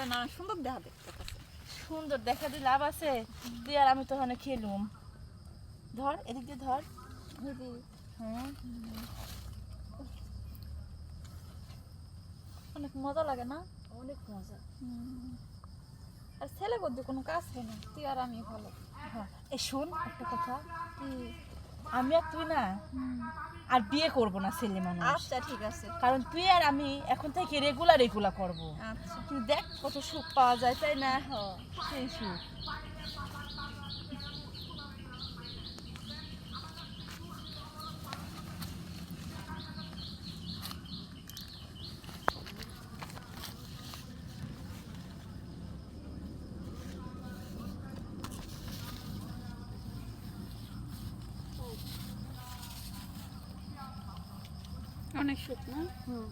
আমার না সুন্দর দেখা দেখতে সুন্দর দেখা দিয়ে লাভ আছে? তুই আর আমি তো ওখানে খেলুম। ধর এদিক দিয়ে ধর। হ্যাঁ অনেক মজা লাগে না? অনেক মজা। আর ছেলে বলতে কোনো কাজ হয় না, তুই আর আমি ভালো। হ্যাঁ এই শোন একটা কথা, কি? আমি আর তুই না আর বিয়ে করব না ছেলে মানুষ। আচ্ছা ঠিক আছে। কারণ তুই আর আমি এখন থেকে রেগুলার এগুলা করব। আচ্ছা তুই দেখ কত সুখ পাওয়া যায়, তাই না? হ্যাঁ সেই সুখ। অনেক সুখ না? হুম